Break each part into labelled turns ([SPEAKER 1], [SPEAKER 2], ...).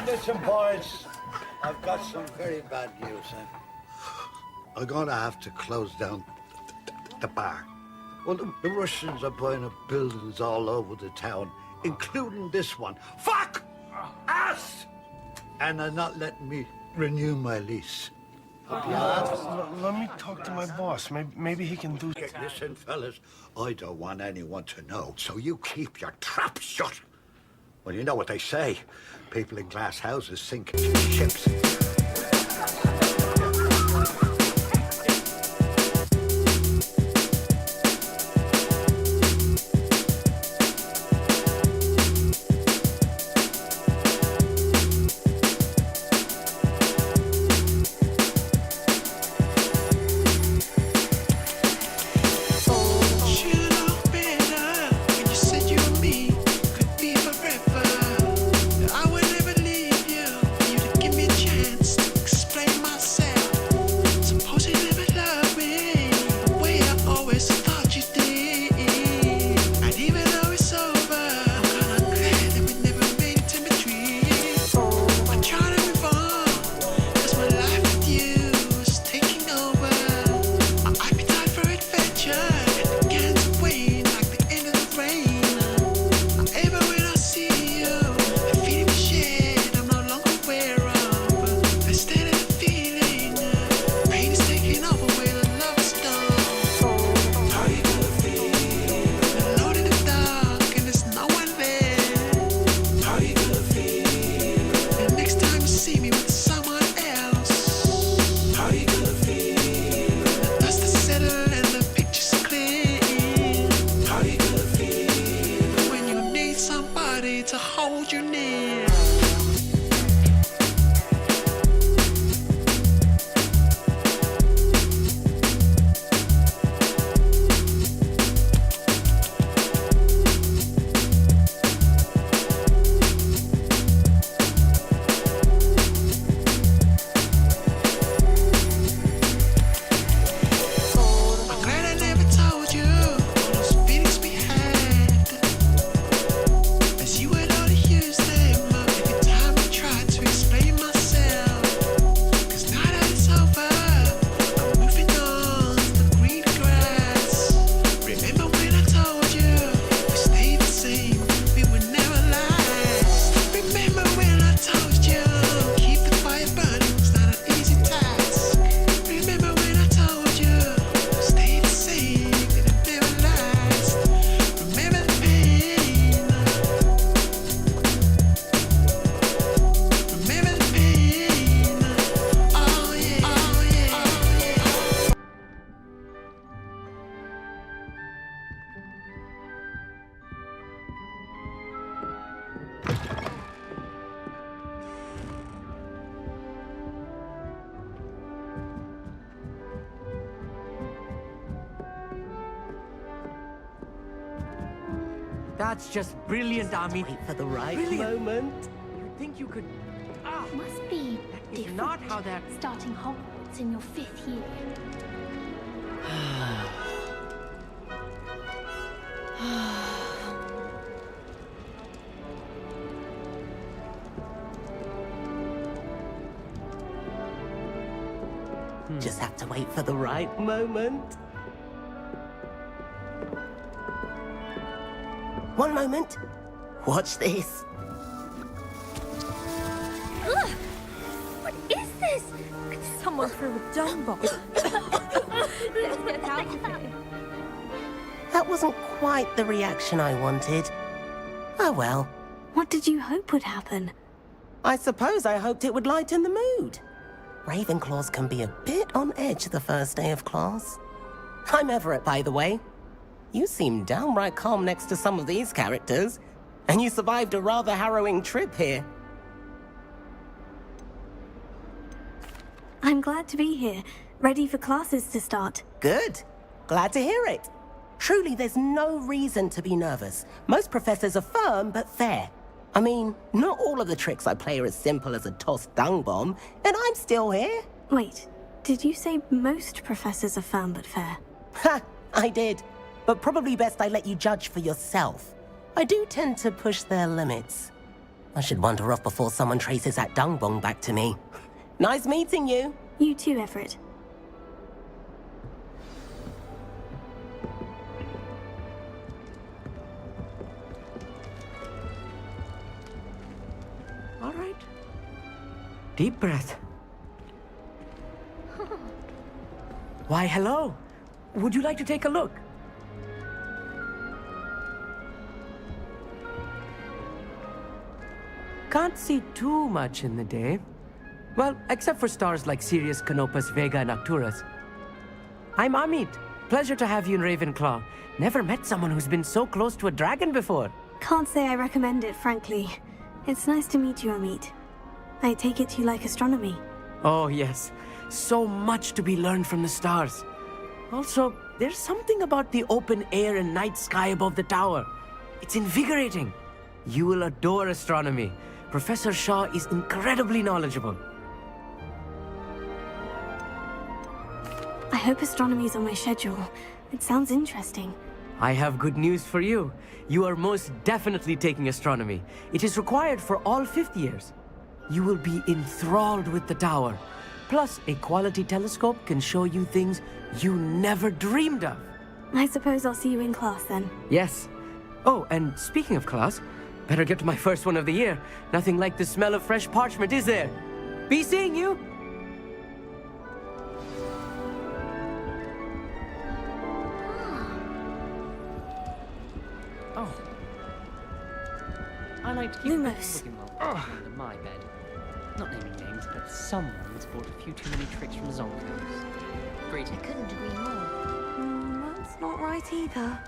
[SPEAKER 1] Listen, boys. I've got some very bad news. I'm going to have to close down the bar. Well, the Russians are buying up buildings all over the town, including this one. Fuck! Ass! And they're not letting me renew my lease.
[SPEAKER 2] Let me talk to my boss. Maybe he can do...
[SPEAKER 1] Listen, fellas, I don't want anyone to know, so you keep your trap shut. Well, you know what they say. People in glass houses sink ships.
[SPEAKER 3] That's just brilliant, Army.
[SPEAKER 4] Wait for the right
[SPEAKER 3] Brilliant.
[SPEAKER 4] moment.
[SPEAKER 3] You think you could...
[SPEAKER 5] Must be
[SPEAKER 3] That is
[SPEAKER 5] different.
[SPEAKER 3] not how that...
[SPEAKER 5] Starting Hogwarts in your 5th year.
[SPEAKER 4] Just have to wait for the right moment. One moment. Watch this.
[SPEAKER 5] Ugh! What is this? Someone threw a dung bomb. Let's get out of here.
[SPEAKER 4] That wasn't quite the reaction I wanted. Oh well.
[SPEAKER 5] What did you hope would happen?
[SPEAKER 4] I suppose I hoped it would lighten the mood. Ravenclaws can be a bit on edge the first day of class. I'm Everett, by the way. You seem downright calm next to some of these characters, and you survived a rather harrowing trip here.
[SPEAKER 5] I'm glad to be here, ready for classes to start.
[SPEAKER 4] Good. Glad to hear it. Truly, there's no reason to be nervous. Most professors are firm but fair. I mean, not all of the tricks I play are as simple as a tossed dung bomb, and I'm still here.
[SPEAKER 5] Wait, did you say most professors are firm but fair?
[SPEAKER 4] Ha! I did. But probably best I let you judge for yourself. I do tend to push their limits. I should wander off before someone traces that dung bong back to me. Nice meeting you.
[SPEAKER 5] You too, Everett.
[SPEAKER 3] All right. Deep breath. Why, hello. Would you like to take a look? Can't see too much in the day. Well, except for stars like Sirius, Canopus, Vega, and Arcturus. I'm Amit. Pleasure to have you in Ravenclaw. Never met someone who's been so close to a dragon before.
[SPEAKER 5] Can't say I recommend it, frankly. It's nice to meet you, Amit. I take it you like astronomy.
[SPEAKER 3] Oh, yes. So much to be learned from the stars. Also, there's something about the open air and night sky above the tower. It's invigorating. You will adore astronomy. Professor Shaw is incredibly knowledgeable.
[SPEAKER 5] I hope astronomy's on my schedule. It sounds interesting.
[SPEAKER 3] I have good news for you. You are most definitely taking astronomy. It is required for all fifth years. You will be enthralled with the tower. Plus, a quality telescope can show you things you never dreamed of.
[SPEAKER 5] I suppose I'll see you in class then.
[SPEAKER 3] Yes. Oh, and speaking of class, better get to my first one of the year. Nothing like the smell of fresh parchment, is there? Be seeing you!
[SPEAKER 6] Oh. I like to keep
[SPEAKER 5] Lumos.
[SPEAKER 6] under my bed. Not naming names, but someone's bought a few too many tricks from Zonkos. Great.
[SPEAKER 5] I couldn't agree more. That's not right either.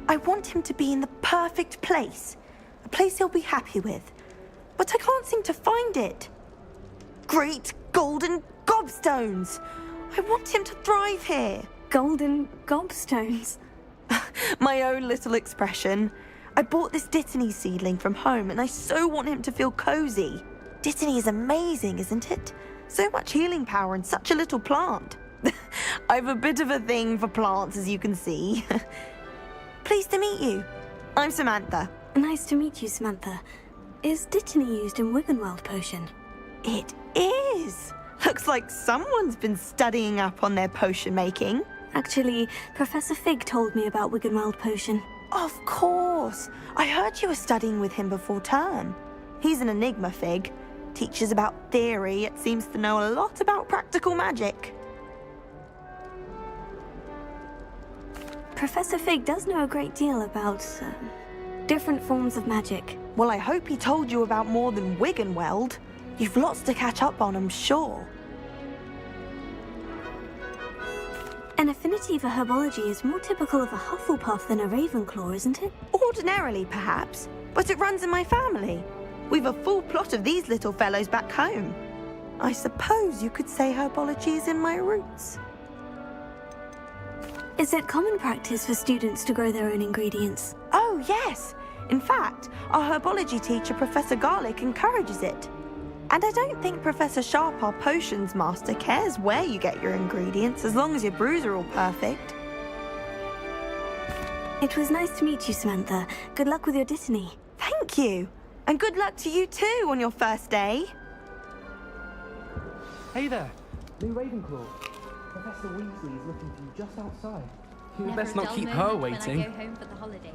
[SPEAKER 7] I want him to be in the perfect place. A place he'll be happy with. But I can't seem to find it. Great golden gobstones! I want him to thrive here.
[SPEAKER 5] Golden gobstones.
[SPEAKER 7] My own little expression. I bought this Dittany seedling from home and I so want him to feel cozy. Dittany is amazing, isn't it? So much healing power in such a little plant. I've a bit of a thing for plants, as you can see. Pleased to meet you. I'm Samantha.
[SPEAKER 5] Nice to meet you, Samantha. Is Dittany used in Wiggenweld potion?
[SPEAKER 7] It is. Looks like someone's been studying up on their potion making.
[SPEAKER 5] Actually, Professor Fig told me about Wiggenweld potion.
[SPEAKER 7] Of course. I heard you were studying with him before term. He's an enigma, Fig. Teaches about theory, yet seems to know a lot about practical magic.
[SPEAKER 5] Professor Fig does know a great deal about different forms of magic.
[SPEAKER 7] Well, I hope he told you about more than Wiggenweld. You've lots to catch up on, I'm sure.
[SPEAKER 5] An affinity for herbology is more typical of a Hufflepuff than a Ravenclaw, isn't it?
[SPEAKER 7] Ordinarily, perhaps, but it runs in my family. We've a full plot of these little fellows back home. I suppose you could say herbology is in my roots.
[SPEAKER 5] Is it common practice for students to grow their own ingredients?
[SPEAKER 7] Oh, yes. In fact, our herbology teacher, Professor Garlick, encourages it. And I don't think Professor Sharp, our potions master, cares where you get your ingredients, as long as your brews are all perfect.
[SPEAKER 5] It was nice to meet you, Samantha. Good luck with your Dittany.
[SPEAKER 7] Thank you. And good luck to you too on your first day.
[SPEAKER 6] Hey there, new Ravenclaw. Professor Weasley is looking for you just outside. You best not keep her waiting.
[SPEAKER 8] When I go home for the holidays.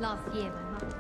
[SPEAKER 8] Last year, my mum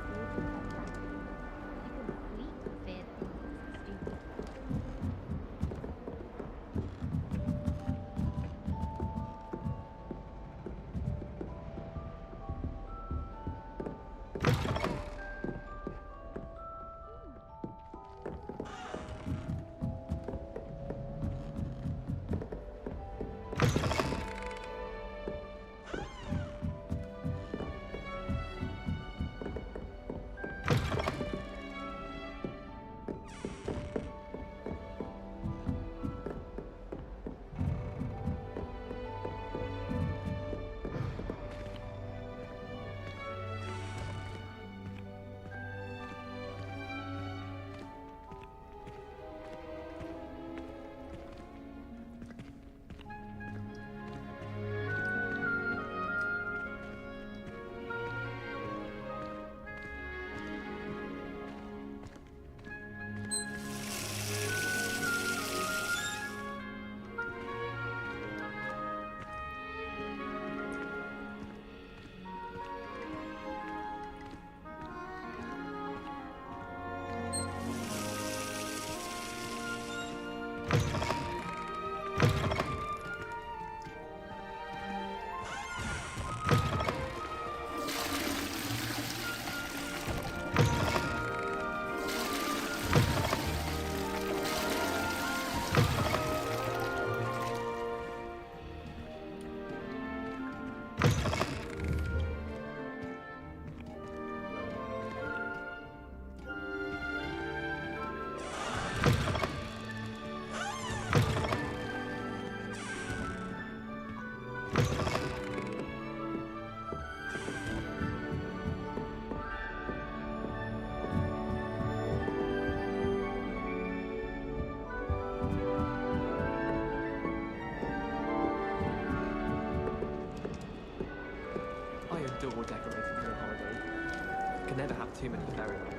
[SPEAKER 9] door decorated for the holiday. Can never have too many fairy lights.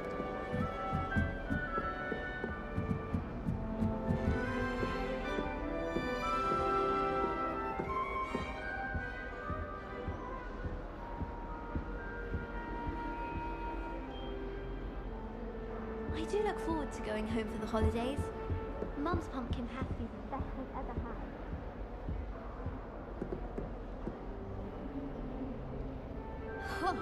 [SPEAKER 8] I do look forward to going home for the holidays. Mum's pumpkin patty is the best I've ever had. Huh.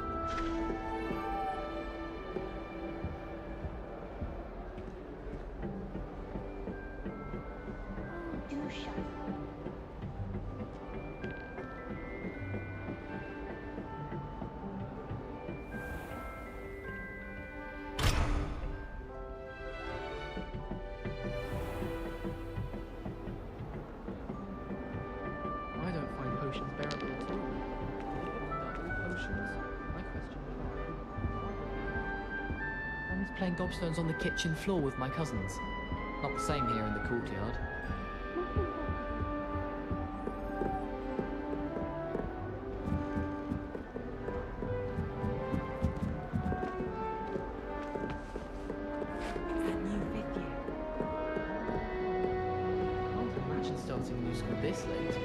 [SPEAKER 8] Do shut up.
[SPEAKER 9] I don't find potions bearable at all. Double potions? I question why. I was playing gobstones on the kitchen floor with my cousins. Not the same here in the courtyard.
[SPEAKER 3] It's the new 5th year.
[SPEAKER 9] I can't imagine starting a new school this late.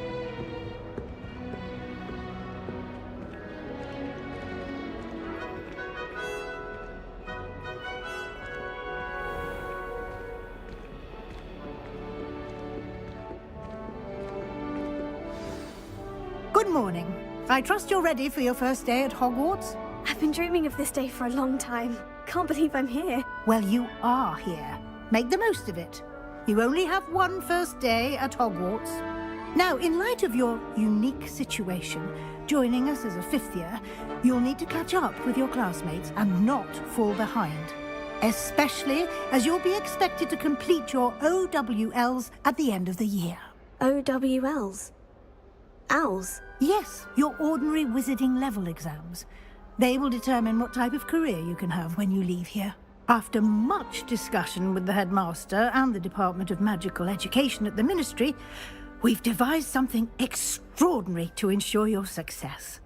[SPEAKER 10] Good morning. I trust you're ready for your first day at Hogwarts?
[SPEAKER 5] I've been dreaming of this day for a long time. Can't believe I'm here.
[SPEAKER 10] Well, you are here. Make the most of it. You only have one first day at Hogwarts. Now, in light of your unique situation, joining us as a 5th year, you'll need to catch up with your classmates and not fall behind. Especially as you'll be expected to complete your OWLs at the end of the year.
[SPEAKER 5] OWLs? Owls?
[SPEAKER 10] Yes, your ordinary wizarding level exams. They will determine what type of career you can have when you leave here. After much discussion with the headmaster and the Department of Magical Education at the Ministry, we've devised something extraordinary to ensure your success.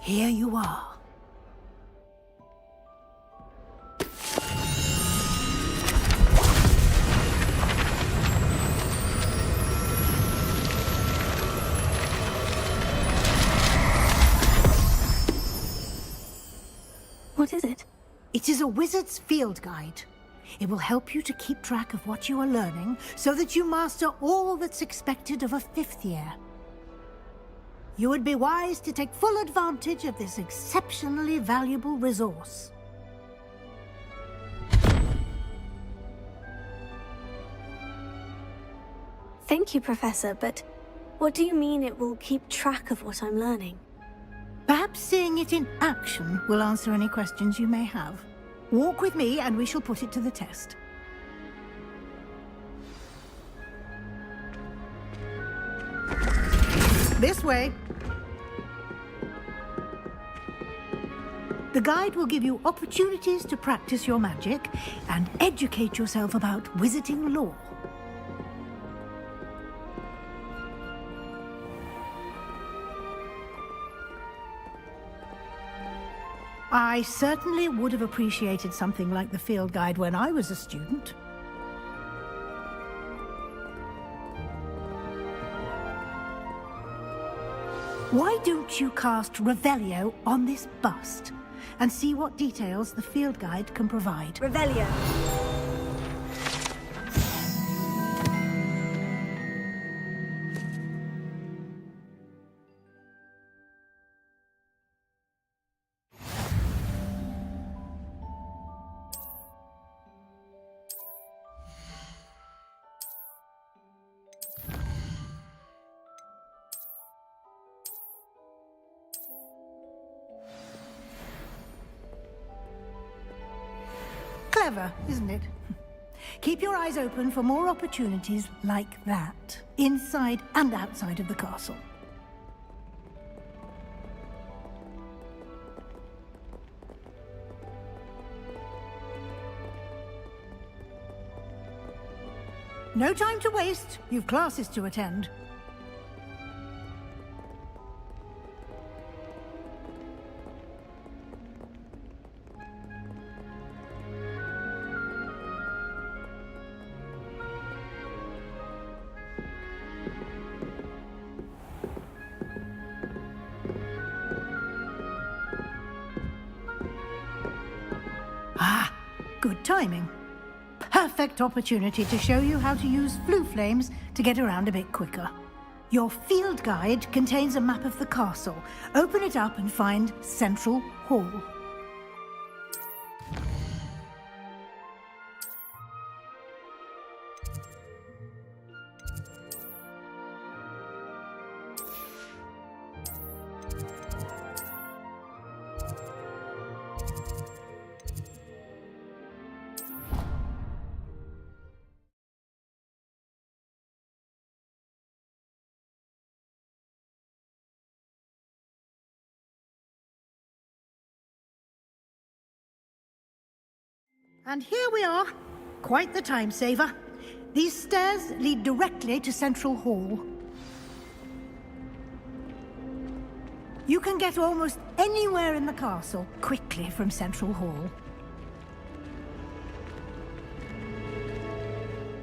[SPEAKER 10] Here you are.
[SPEAKER 5] What is it?
[SPEAKER 10] It is a wizard's field guide. It will help you to keep track of what you are learning so that you master all that's expected of a 5th year. You would be wise to take full advantage of this exceptionally valuable resource.
[SPEAKER 5] Thank you, Professor, but what do you mean it will keep track of what I'm learning?
[SPEAKER 10] Perhaps seeing it in action will answer any questions you may have. Walk with me and we shall put it to the test. This way. The guide will give you opportunities to practice your magic and educate yourself about wizarding lore. I certainly would have appreciated something like the field guide when I was a student. Why don't you cast Revelio on this bust and see what details the field guide can provide?
[SPEAKER 5] Revelio.
[SPEAKER 10] Clever, isn't it? Keep your eyes open for more opportunities like that, inside and outside of the castle. No time to waste. You've classes to attend. timing. Perfect opportunity to show you how to use flue flames to get around a bit quicker. Your field guide contains a map of the castle. Open it up and find Central Hall. And here we are. Quite the time saver. These stairs lead directly to Central Hall. You can get almost anywhere in the castle quickly from Central Hall.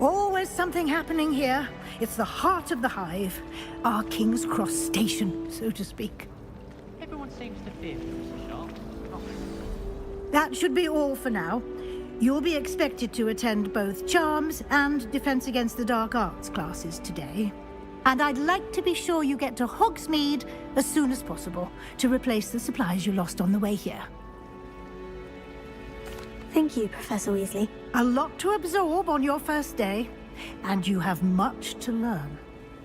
[SPEAKER 10] Always something happening here. It's the heart of the hive. Our King's Cross station, so to speak.
[SPEAKER 6] Everyone seems to fear Mr. Sharp.
[SPEAKER 10] That should be all for now. You'll be expected to attend both Charms and Defense Against the Dark Arts classes today. And I'd like to be sure you get to Hogsmeade as soon as possible to replace the supplies you lost on the way here.
[SPEAKER 5] Thank you, Professor Weasley.
[SPEAKER 10] A lot to absorb on your first day, and you have much to learn.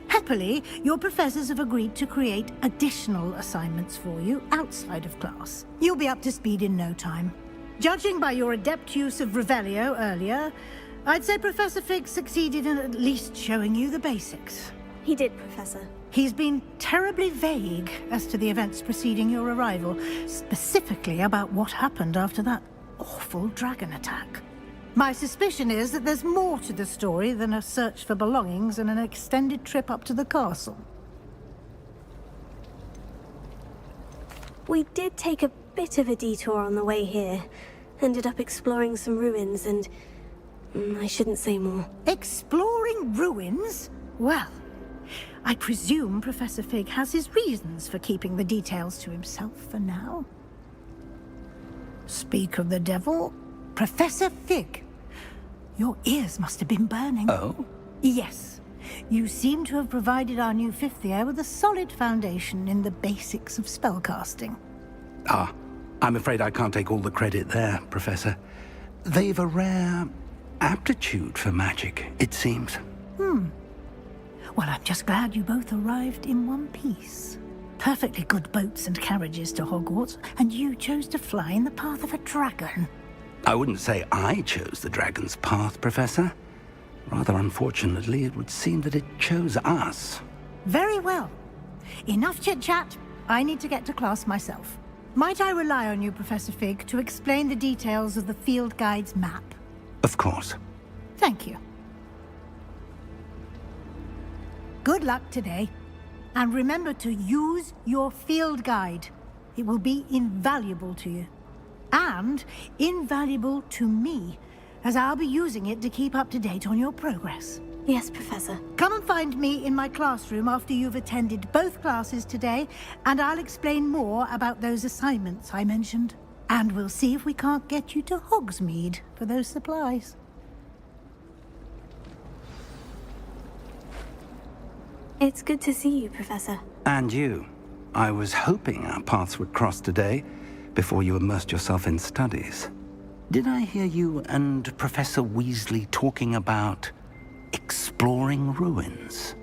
[SPEAKER 10] Happily, your professors have agreed to create additional assignments for you outside of class. You'll be up to speed in no time. Judging by your adept use of Revelio earlier, I'd say Professor Fig succeeded in at least showing you the basics.
[SPEAKER 5] He did, Professor.
[SPEAKER 10] He's been terribly vague as to the events preceding your arrival, specifically about what happened after that awful dragon attack. My suspicion is that there's more to the story than a search for belongings and an extended trip up to the castle.
[SPEAKER 5] We did take a bit of a detour on the way here. Ended up exploring some ruins and... I shouldn't say more.
[SPEAKER 10] Exploring ruins? Well, I presume Professor Fig has his reasons for keeping the details to himself for now. Speak of the devil, Professor Fig. Your ears must have been burning.
[SPEAKER 1] Oh?
[SPEAKER 10] Yes. You seem to have provided our new fifth year with a solid foundation in the basics of spellcasting.
[SPEAKER 11] Ah, I'm afraid I can't take all the credit there, Professor. They've a rare aptitude for magic, it seems.
[SPEAKER 10] Well, I'm just glad you both arrived in one piece. Perfectly good boats and carriages to Hogwarts, and you chose to fly in the path of a dragon.
[SPEAKER 11] I wouldn't say I chose the dragon's path, Professor. Rather unfortunately, it would seem that it chose us.
[SPEAKER 10] Very well. Enough chit-chat. I need to get to class myself. Might I rely on you, Professor Fig, to explain the details of the field guide's map?
[SPEAKER 11] Of course.
[SPEAKER 10] Thank you. Good luck today. And remember to use your field guide. It will be invaluable to you. And invaluable to me, as I'll be using it to keep up to date on your progress.
[SPEAKER 5] Yes, Professor.
[SPEAKER 10] Come and find me in my classroom after you've attended both classes today, and I'll explain more about those assignments I mentioned. And we'll see if we can't get you to Hogsmeade for those supplies.
[SPEAKER 5] It's good to see you, Professor.
[SPEAKER 11] And you. I was hoping our paths would cross today, before you immersed yourself in studies. Did I hear you and Professor Weasley talking about exploring ruins?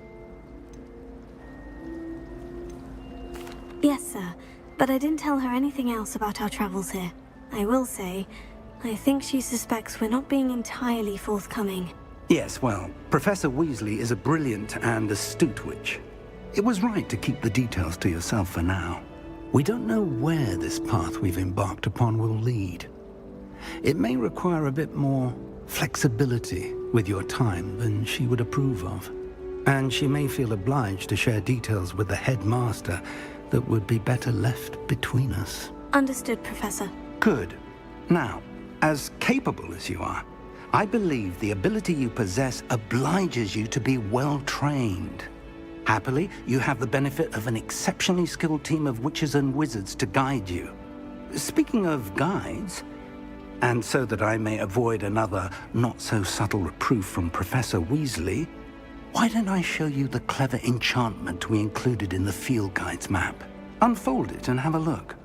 [SPEAKER 5] Yes, sir. But I didn't tell her anything else about our travels here. I will say, I think she suspects we're not being entirely forthcoming.
[SPEAKER 11] Yes, well, Professor Weasley is a brilliant and astute witch. It was right to keep the details to yourself for now. We don't know where this path we've embarked upon will lead. It may require a bit more flexibility with your time than she would approve of. And she may feel obliged to share details with the headmaster that would be better left between us.
[SPEAKER 5] Understood, Professor.
[SPEAKER 11] Good. Now, as capable as you are, I believe the ability you possess obliges you to be well-trained. Happily, you have the benefit of an exceptionally skilled team of witches and wizards to guide you. Speaking of guides, And so that I may avoid another not-so-subtle reproof from Professor Weasley, why don't I show you the clever enchantment we included in the field guide's map? Unfold it and have a look.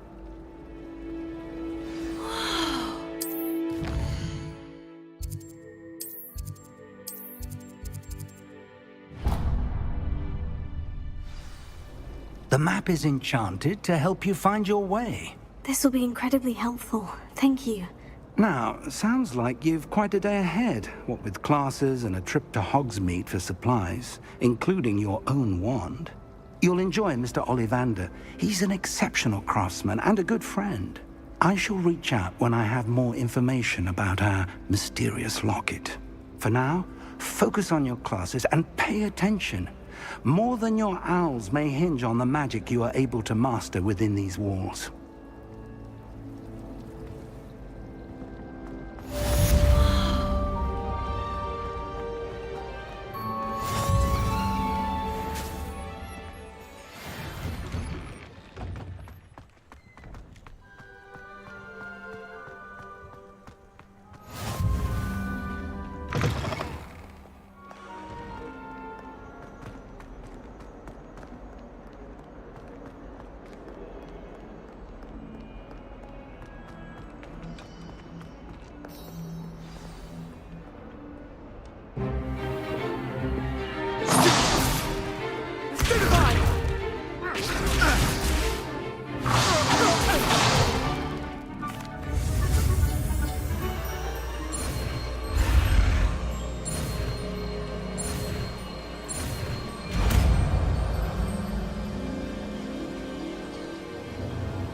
[SPEAKER 11] The map is enchanted to help you find your way.
[SPEAKER 5] This will be incredibly helpful. Thank you.
[SPEAKER 11] Now, sounds like you've quite a day ahead, what with classes and a trip to Hogsmeade for supplies, including your own wand. You'll enjoy Mr. Ollivander. He's an exceptional craftsman and a good friend. I shall reach out when I have more information about our mysterious locket. For now, focus on your classes and pay attention. More than your owls may hinge on the magic you are able to master within these walls.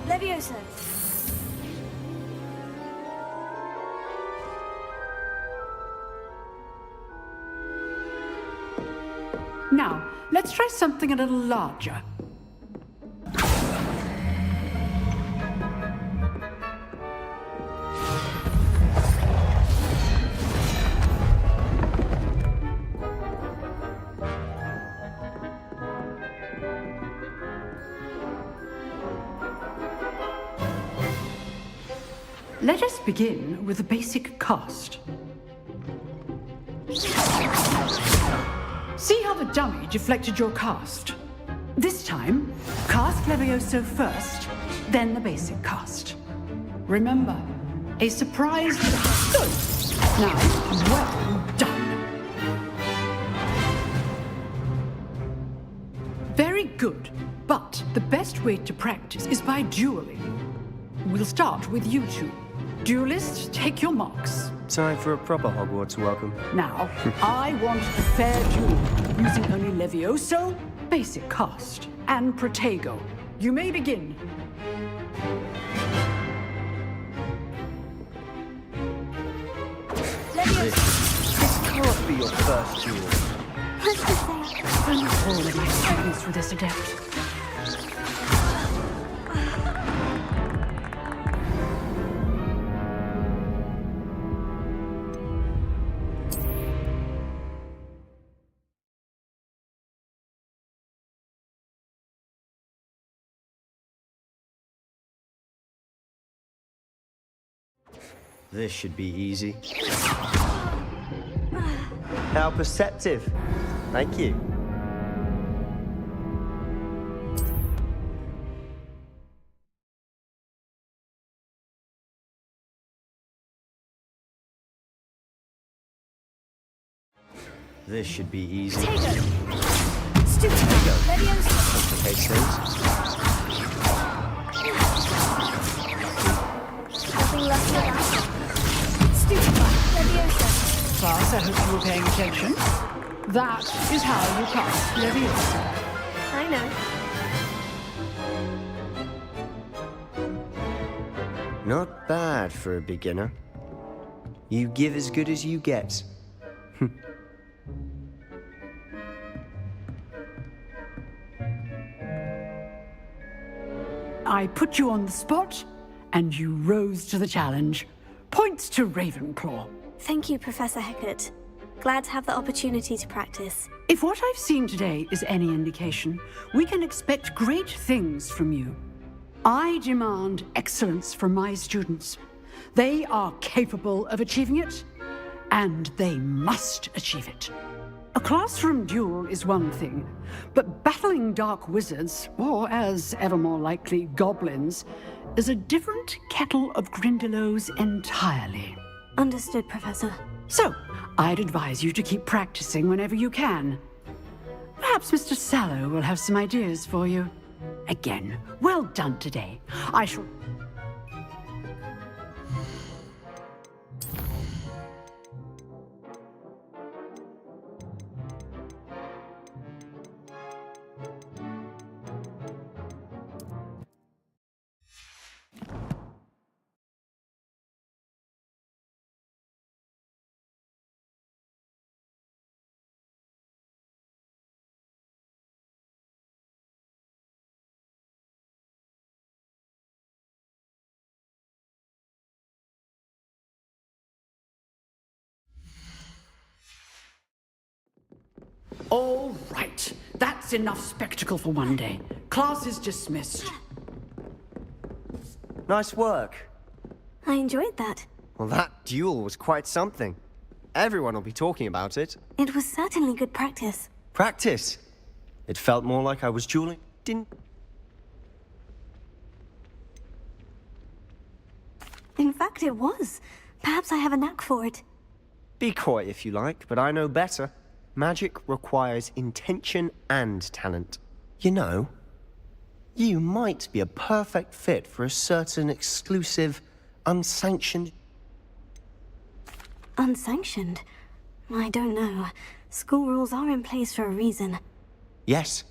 [SPEAKER 5] Leviosa!
[SPEAKER 12] Now, let's try something a little larger. Let us begin with the basic cast. See how the dummy deflected your cast? This time, cast Levioso first, then the basic cast. Remember, a surprise... Good! Now, well done. Very good, but the best way to practice is by dueling. We'll start with you two. Duelists, take your marks.
[SPEAKER 2] Time for a proper Hogwarts welcome.
[SPEAKER 12] Now, I want a fair duel, using only Levioso, basic cast, and Protego. You may begin.
[SPEAKER 2] This can't be your first duel.
[SPEAKER 5] What's to say?
[SPEAKER 12] I'm all of my students with this adept.
[SPEAKER 2] This should be easy. How perceptive. Thank you. This should be easy.
[SPEAKER 5] Stupid! Leviosa!
[SPEAKER 2] Complicates things.
[SPEAKER 5] Nothing left for that. Stupid! Leviosa!
[SPEAKER 12] Class, I hope you were paying attention. That is how you cast Leviosa.
[SPEAKER 5] I know.
[SPEAKER 2] Not bad for a beginner. You give as good as you get.
[SPEAKER 12] I put you on the spot, and you rose to the challenge. Points to Ravenclaw.
[SPEAKER 5] Thank you, Professor Hecat. Glad to have the opportunity to practice.
[SPEAKER 12] If what I've seen today is any indication, we can expect great things from you. I demand excellence from my students. They are capable of achieving it, and they must achieve it. A classroom duel is one thing, but battling dark wizards, or as ever more likely, goblins, is a different kettle of Grindylows entirely.
[SPEAKER 5] Understood, Professor.
[SPEAKER 12] So, I'd advise you to keep practicing whenever you can. Perhaps Mr. Sallow will have some ideas for you. Again, well done today. I shall... All right. That's enough spectacle for one day. Class is dismissed.
[SPEAKER 13] Nice work.
[SPEAKER 5] I enjoyed that.
[SPEAKER 13] Well, that duel was quite something. Everyone will be talking about it.
[SPEAKER 5] It was certainly good practice.
[SPEAKER 13] Practice? It felt more like I was dueling.
[SPEAKER 5] In fact, it was. Perhaps I have a knack for it.
[SPEAKER 13] Be coy if you like, but I know better. Magic requires intention and talent. You know, you might be a perfect fit for a certain exclusive, unsanctioned...
[SPEAKER 5] Unsanctioned? I don't know. School rules are in place for a reason.
[SPEAKER 13] Yes,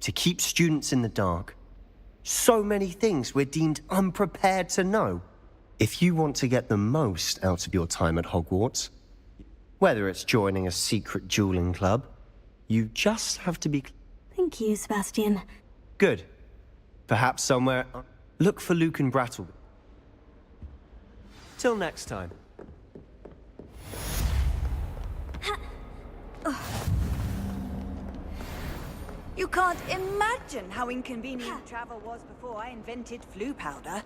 [SPEAKER 13] to keep students in the dark. So many things we're deemed unprepared to know. If you want to get the most out of your time at Hogwarts, whether it's joining a secret dueling club, you just have to be...
[SPEAKER 5] Thank you, Sebastian.
[SPEAKER 13] Good. Perhaps somewhere... Look for Luke and Brattle. Till next time.
[SPEAKER 14] You can't imagine how inconvenient travel was before I invented flu powder.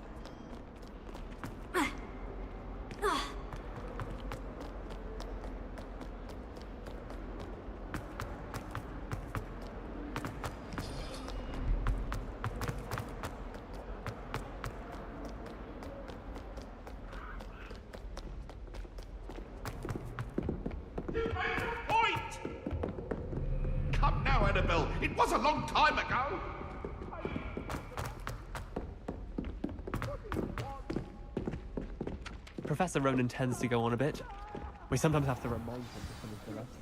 [SPEAKER 15] Come now, Annabelle. It was a long time ago.
[SPEAKER 16] Professor Ronan tends to go on a bit. We sometimes have to remind him to come into the rest.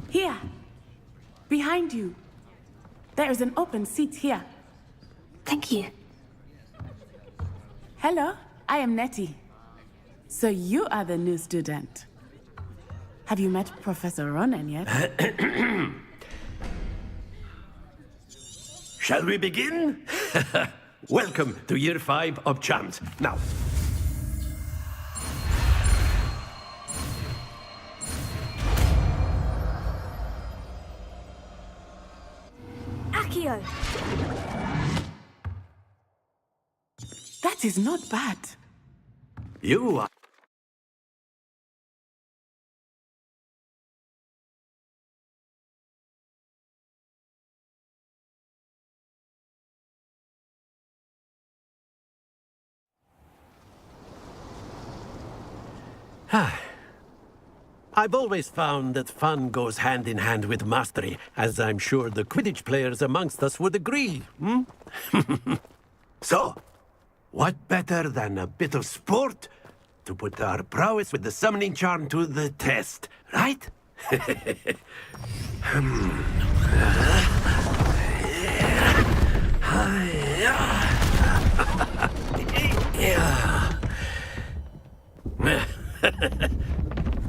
[SPEAKER 17] Here. Behind you. There is an open seat here.
[SPEAKER 5] Thank you.
[SPEAKER 17] Hello, I am Nettie. So you are the new student. Have you met Professor Ronan yet?
[SPEAKER 18] Shall we begin? Welcome to Year 5 of Charms. Now,
[SPEAKER 5] Accio!
[SPEAKER 17] That is not bad.
[SPEAKER 18] you are... I've always found that fun goes hand in hand with mastery, as I'm sure the Quidditch players amongst us would agree. So, what better than a bit of sport to put our prowess with the summoning charm to the test, right?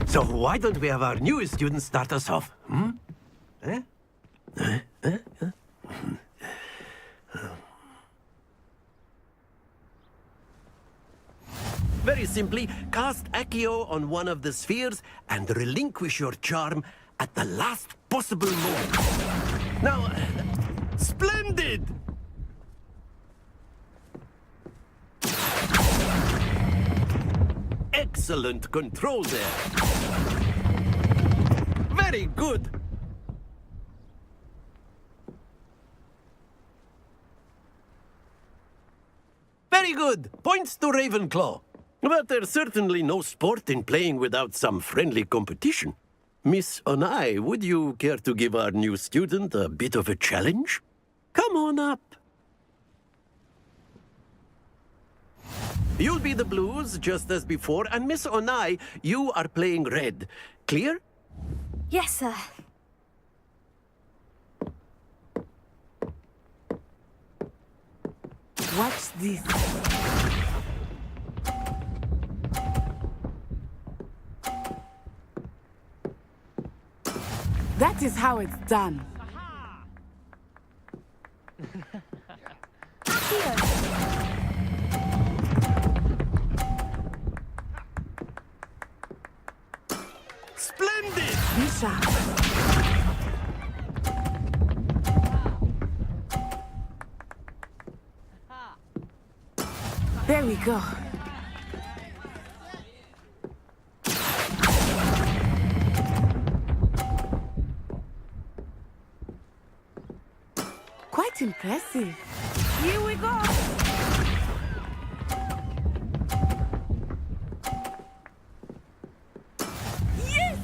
[SPEAKER 18] So why don't we have our newest student start us off? Very simply, cast Accio on one of the spheres and relinquish your charm at the last possible moments. Now, splendid! Excellent control there. Very good. Very good. Points to Ravenclaw. But there's certainly no sport in playing without some friendly competition. Miss Onai, would you care to give our new student a bit of a challenge? Come on up. You'll be the blues, just as before, and Miss Onai, you are playing red. Clear?
[SPEAKER 5] Yes, sir.
[SPEAKER 17] Watch this. That is how it's done.
[SPEAKER 18] Splendid!
[SPEAKER 17] Be sharp. There we go. Quite impressive. Here we go. Yes!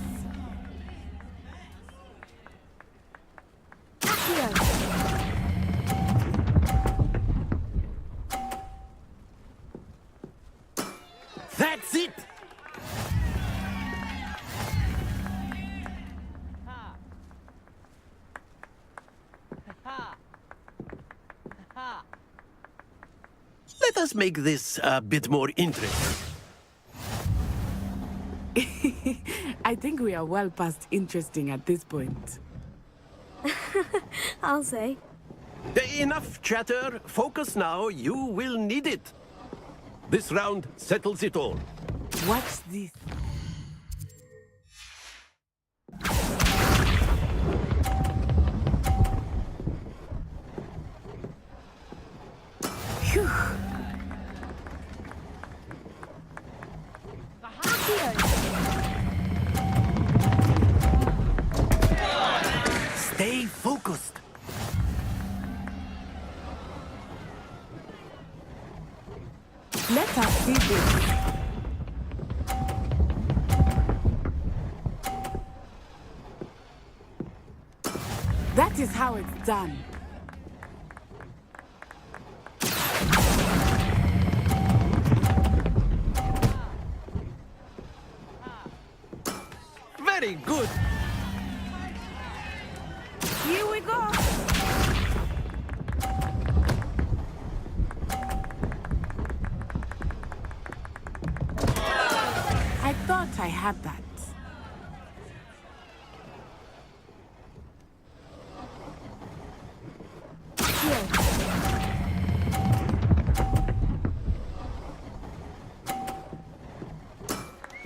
[SPEAKER 18] That's it! Let us make this a bit more interesting.
[SPEAKER 17] I think we are well past interesting at this point.
[SPEAKER 5] I'll say.
[SPEAKER 18] Enough chatter. Focus now. You will need it. This round settles it all.
[SPEAKER 17] Watch this. Phew.
[SPEAKER 18] Stay focused.
[SPEAKER 17] Let us see this. That is how it's done.
[SPEAKER 18] Very good.
[SPEAKER 17] Here we go. I thought I had that.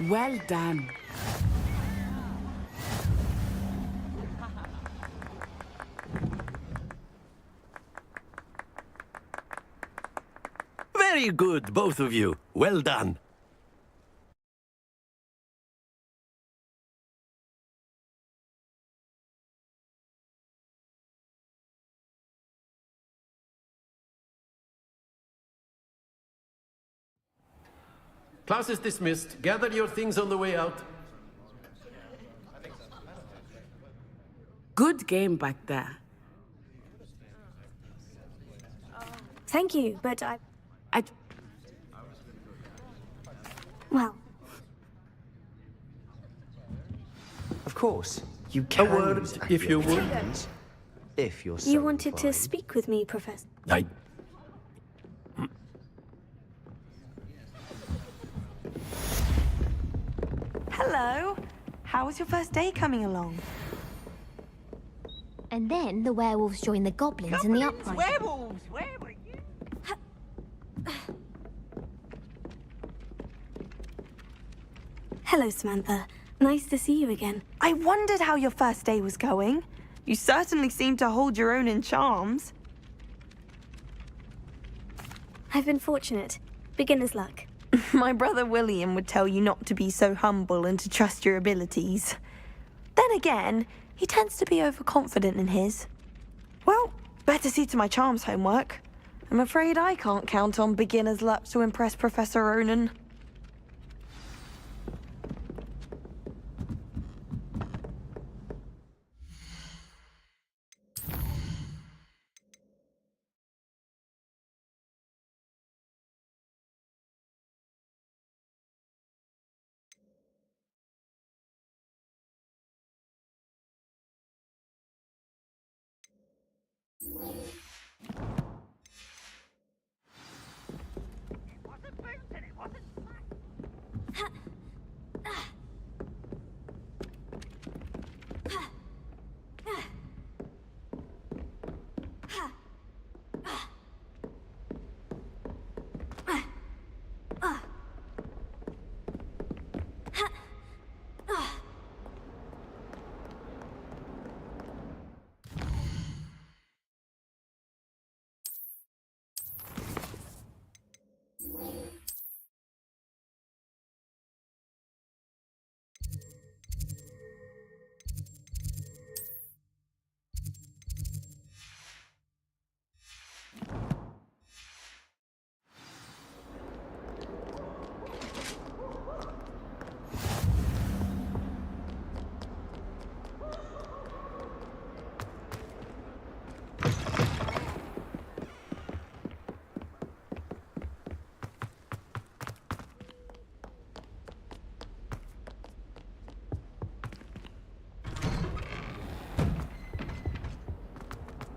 [SPEAKER 17] Well done.
[SPEAKER 18] Very good, both of you. Well done. Class is dismissed. Gather your things on the way out.
[SPEAKER 17] Good game back there.
[SPEAKER 5] Thank you, but I...
[SPEAKER 17] I...
[SPEAKER 5] Well...
[SPEAKER 19] Of course, you can.
[SPEAKER 18] A word, if you would.
[SPEAKER 19] If you're so
[SPEAKER 5] You wanted to
[SPEAKER 19] inclined.
[SPEAKER 5] speak with me, Professor?
[SPEAKER 7] Hello. How was your first day coming along?
[SPEAKER 8] And then the werewolves joined the goblins in the uprising.
[SPEAKER 14] Werewolves! Where were you?
[SPEAKER 5] Hello, Samantha. Nice to see you again.
[SPEAKER 7] I wondered how your first day was going. You certainly seem to hold your own in charms.
[SPEAKER 5] I've been fortunate. Beginner's luck.
[SPEAKER 7] My brother William would tell you not to be so humble and to trust your abilities. Then again, he tends to be overconfident in his. Well, better see to my charms homework. I'm afraid I can't count on beginner's luck to impress Professor Ronan.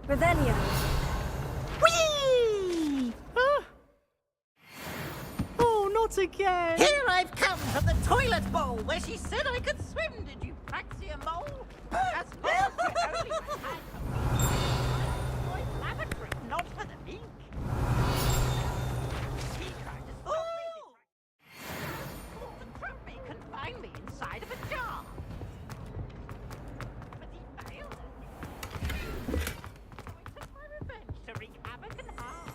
[SPEAKER 5] Revelio.
[SPEAKER 14] Whee!
[SPEAKER 6] Oh, not again!
[SPEAKER 14] Here I've come from the toilet bowl where she said I could swim, did you praxia mole? As long as we're only my lavatory, not for the meek. He tried to stop me. The trumpy confined me inside of a jar. But he failed us. So I took my revenge to wreak havoc and harm.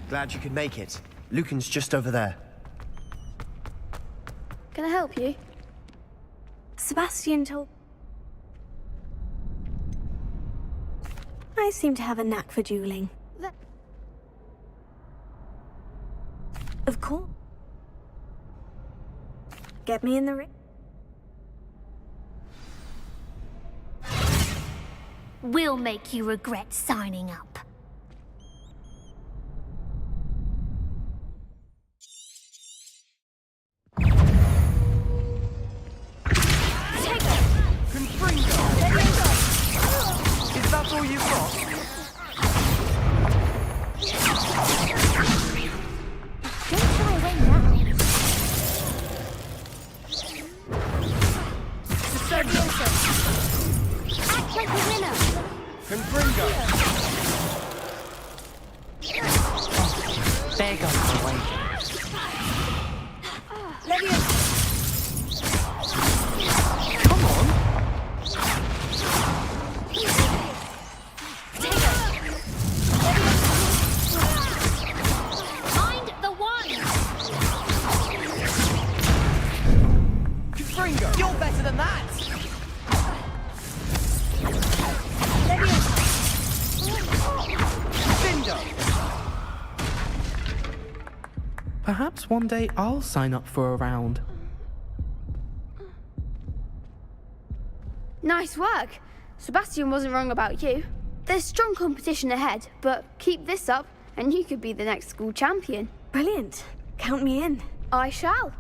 [SPEAKER 13] Glad you could make it. Lucan's just over there.
[SPEAKER 5] Can I help you? Sebastian told... I seem to have a knack for dueling. Of course. Get me in the ring.
[SPEAKER 8] We'll make you regret signing up.
[SPEAKER 3] Is that all you got?
[SPEAKER 8] Don't try away now. Act like a winner.
[SPEAKER 2] Confringo.
[SPEAKER 6] There goes the way.
[SPEAKER 3] Come on!
[SPEAKER 8] Mind the one.
[SPEAKER 3] Confringo! You're better than that!
[SPEAKER 9] Perhaps one day I'll sign up for a round.
[SPEAKER 20] Nice work. Sebastian wasn't wrong about you. There's strong competition ahead, but keep this up and you could be the next school champion.
[SPEAKER 5] Brilliant. Count me in.
[SPEAKER 20] I shall.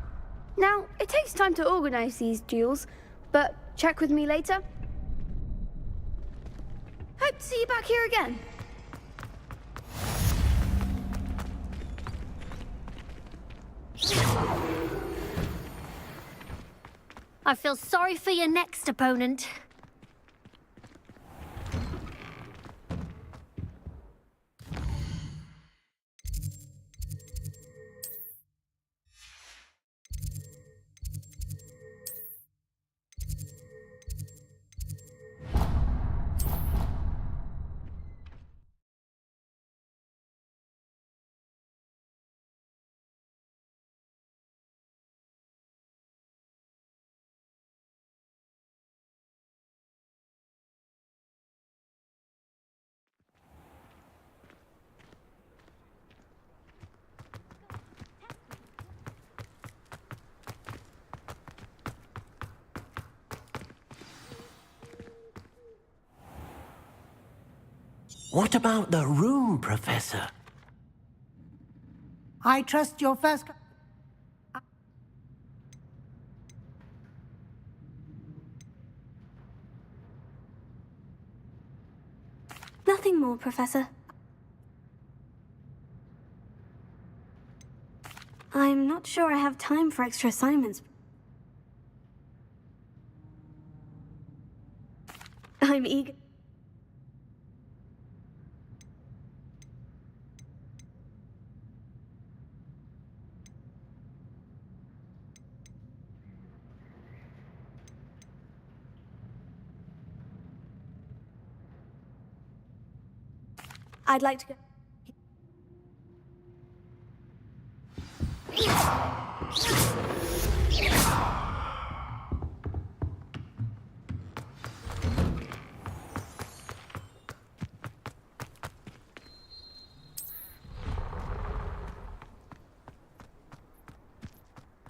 [SPEAKER 20] Now, it takes time to organize these duels, but check with me later. Hope to see you back here again.
[SPEAKER 8] I feel sorry for your next opponent.
[SPEAKER 18] What about the room, Professor?
[SPEAKER 10] I trust your first...
[SPEAKER 5] Nothing more, Professor. I'm not sure I have time for extra assignments. I'm eager. I'd like to go.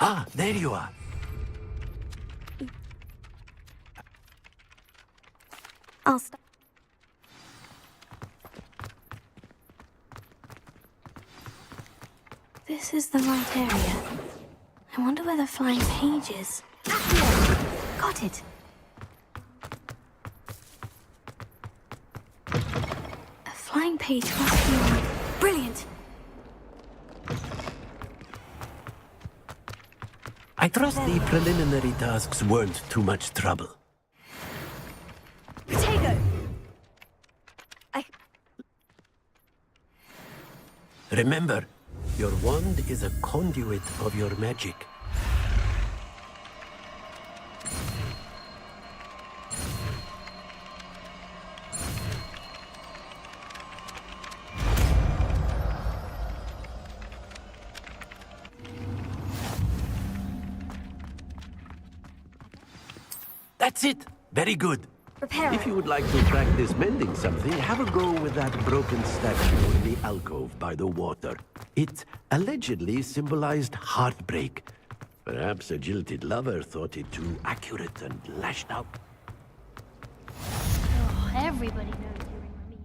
[SPEAKER 18] Ah, there you are.
[SPEAKER 5] I'll stop. This is the right area. I wonder where the flying page is. Got it. A flying page must be on. Brilliant.
[SPEAKER 18] I trust the preliminary tasks weren't too much trouble.
[SPEAKER 5] Potato.
[SPEAKER 18] Remember, your wand is a conduit of your magic. That's it! Very good.
[SPEAKER 5] Repair.
[SPEAKER 18] If you would like to practice mending something, have a go with that broken statue in the alcove by the water. It allegedly symbolized heartbreak. Perhaps a jilted lover thought it too accurate and lashed out.
[SPEAKER 8] Oh, everybody knows you're in my meat.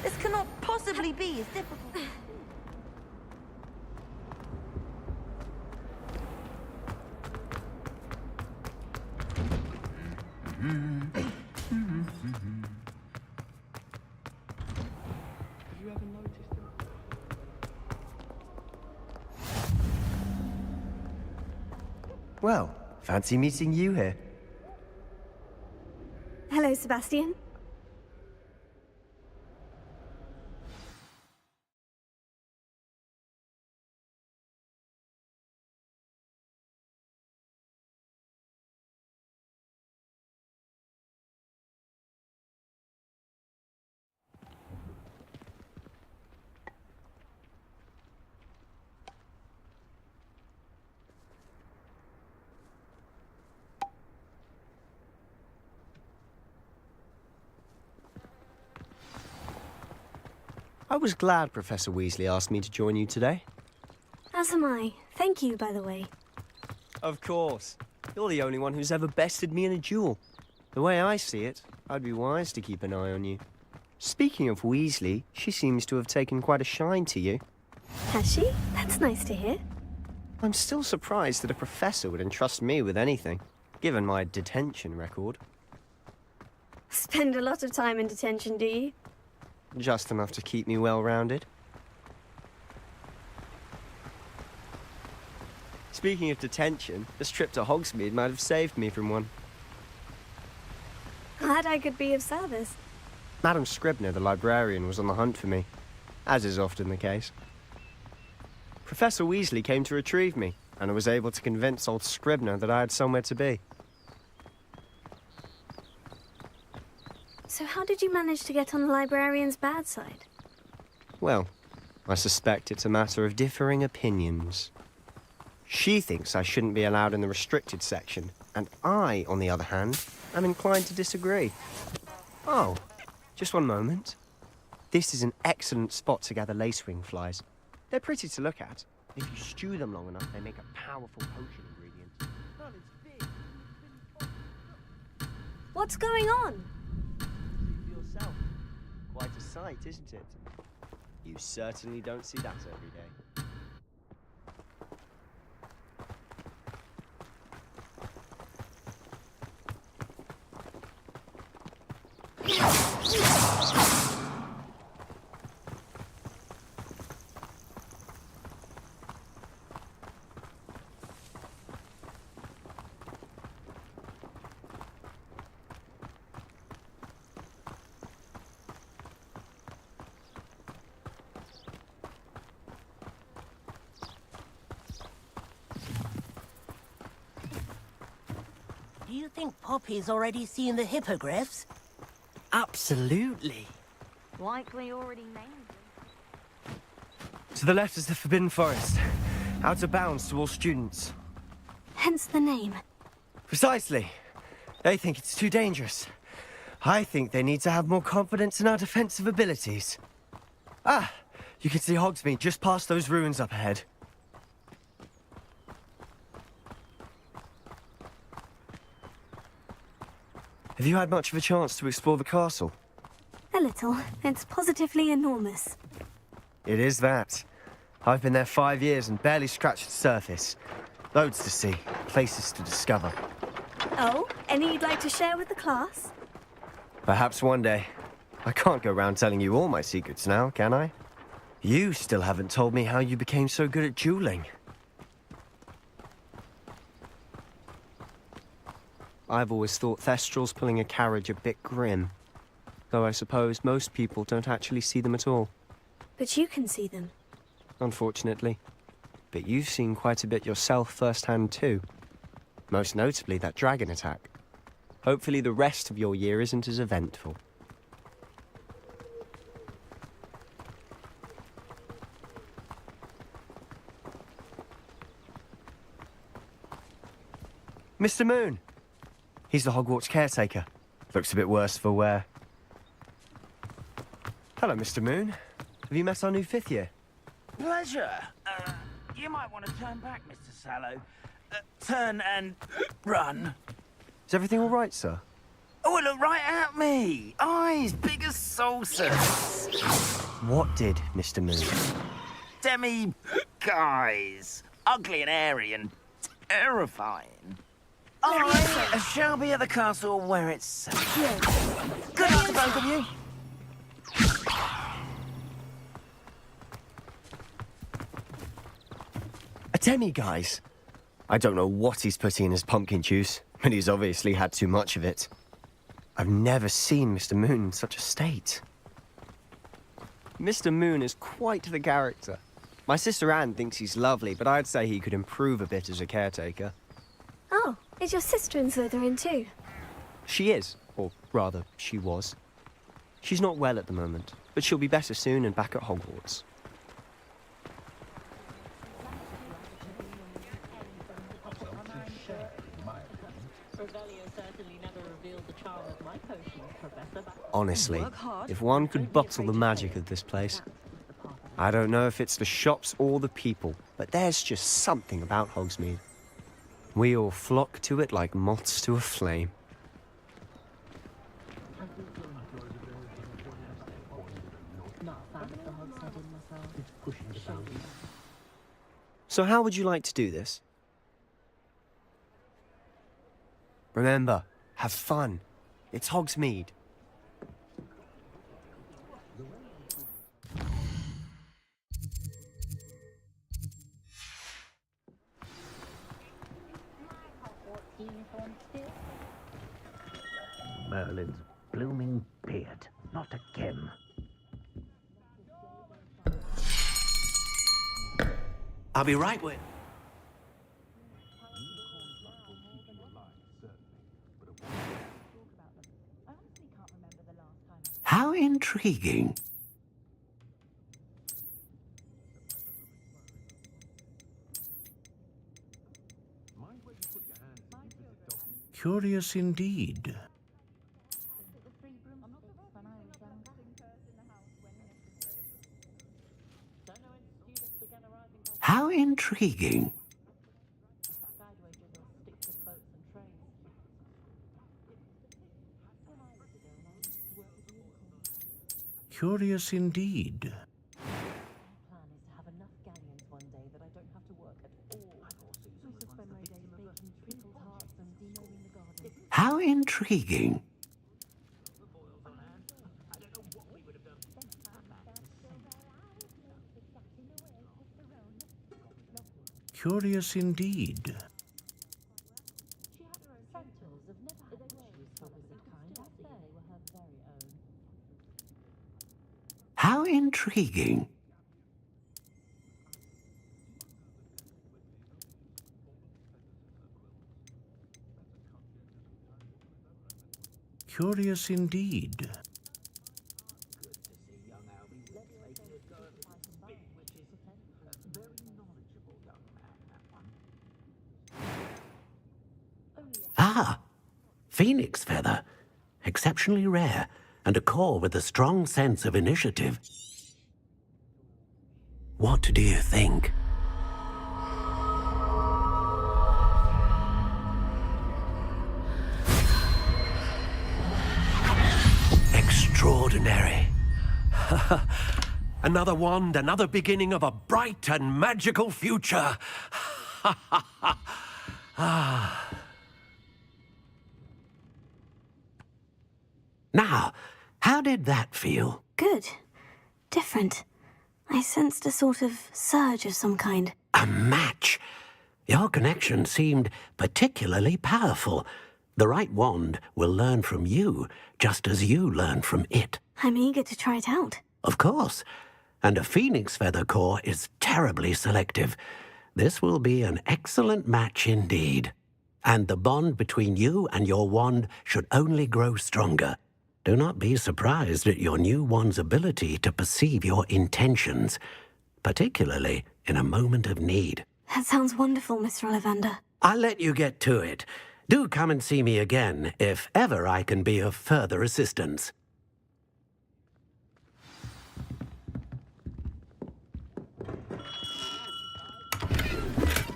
[SPEAKER 7] This cannot possibly be as difficult.
[SPEAKER 19] Well, fancy meeting you here.
[SPEAKER 5] Hello, Sebastian.
[SPEAKER 19] I was glad Professor Weasley asked me to join you today.
[SPEAKER 5] As am I. Thank you, by the way.
[SPEAKER 19] Of course. You're the only one who's ever bested me in a duel. The way I see it, I'd be wise to keep an eye on you. Speaking of Weasley, she seems to have taken quite a shine to you.
[SPEAKER 5] Has she? That's nice to hear.
[SPEAKER 19] I'm still surprised that a professor would entrust me with anything, given my detention record.
[SPEAKER 5] Spend a lot of time in detention, do you?
[SPEAKER 19] Just enough to keep me well-rounded. Speaking of detention, this trip to Hogsmeade might have saved me from one.
[SPEAKER 5] Glad I could be of service.
[SPEAKER 19] Madam Scribner, the librarian, was on the hunt for me, as is often the case. Professor Weasley came to retrieve me, and I was able to convince old Scribner that I had somewhere to be.
[SPEAKER 5] So how did you manage to get on the librarian's bad side?
[SPEAKER 19] Well, I suspect it's a matter of differing opinions. She thinks I shouldn't be allowed in the restricted section, and I, on the other hand, am inclined to disagree. Oh, just one moment. This is an excellent spot to gather lacewing flies. They're pretty to look at, If you stew them long enough, they make a powerful potion ingredient.
[SPEAKER 5] What's going on?
[SPEAKER 19] See for yourself. Quite a sight, isn't it? You certainly don't see that every day.
[SPEAKER 14] Do you think Poppy's already seen the hippogriffs?
[SPEAKER 3] Absolutely.
[SPEAKER 7] Likely already named them.
[SPEAKER 3] To the left is the Forbidden Forest. Out of bounds to all students.
[SPEAKER 5] Hence the name.
[SPEAKER 3] Precisely. They think it's too dangerous. I think they need to have more confidence in our defensive abilities. Ah, you can see Hogsmeade just past those ruins up ahead. Have you had much of a chance to explore the castle?
[SPEAKER 5] A little. It's positively enormous.
[SPEAKER 3] It is that. I've been there 5 years and barely scratched the surface. Loads to see, places to discover.
[SPEAKER 5] Oh, any you'd like to share with the class?
[SPEAKER 3] Perhaps one day. I can't go around telling you all my secrets now, can I? You still haven't told me how you became so good at dueling.
[SPEAKER 19] I've always thought Thestrals pulling a carriage a bit grim. Though I suppose most people don't actually see them at all.
[SPEAKER 5] But you can see them.
[SPEAKER 19] Unfortunately. But you've seen quite a bit yourself firsthand too. Most notably that dragon attack. Hopefully the rest of your year isn't as eventful.
[SPEAKER 3] Mr. Moon! He's the Hogwarts caretaker. Looks a bit worse for wear. Hello, Mr. Moon. Have you met our new 5th year?
[SPEAKER 14] Pleasure. You might want to turn back, Mr. Sallow. Turn and run.
[SPEAKER 3] Is everything all right, sir?
[SPEAKER 14] Oh, look right at me. Eyes big as saucers.
[SPEAKER 3] What did, Mr. Moon?
[SPEAKER 14] Guys. Ugly and airy and terrifying. I shall be at the castle where it's safe. Good luck to both of you.
[SPEAKER 3] A demi-guise? I don't know what he's putting in his pumpkin juice, but he's obviously had too much of it. I've never seen Mr. Moon in such a state.
[SPEAKER 19] Mr. Moon is quite the character. My sister Anne thinks he's lovely, but I'd say he could improve a bit as a caretaker.
[SPEAKER 5] Oh, is your sister in Slytherin too?
[SPEAKER 19] She is, or rather, she was. She's not well at the moment, but she'll be better soon and back at Hogwarts. Honestly, if one could bottle the magic of this place. I don't know if it's the shops or the people, but there's just something about Hogsmeade. We all flock to it like moths to a flame. So how would you like to do this? Remember, have fun. It's Hogsmeade.
[SPEAKER 21] Merlin's blooming beard. Not again.
[SPEAKER 18] I'll be right with... How intriguing. Curious indeed. How intriguing. intriguing. Curious indeed. How intriguing. Curious indeed. How intriguing. Curious indeed. Ah, phoenix feather. Exceptionally rare, and a core with a strong sense of initiative. What do you think? Extraordinary. Another wand, another beginning of a bright and magical future. Now, how did that feel?
[SPEAKER 5] Good. Different. I sensed a sort of surge of some kind.
[SPEAKER 18] A match. Your connection seemed particularly powerful. The right wand will learn from you, just as you learn from it.
[SPEAKER 5] I'm eager to try it out.
[SPEAKER 18] Of course. And a phoenix feather core is terribly selective. This will be an excellent match indeed. And the bond between you and your wand should only grow stronger. Do not be surprised at your new wand's ability to perceive your intentions, particularly in a moment of need.
[SPEAKER 5] That sounds wonderful, Mr. Ollivander.
[SPEAKER 18] I'll let you get to it. Do come and see me again if ever I can be of further assistance.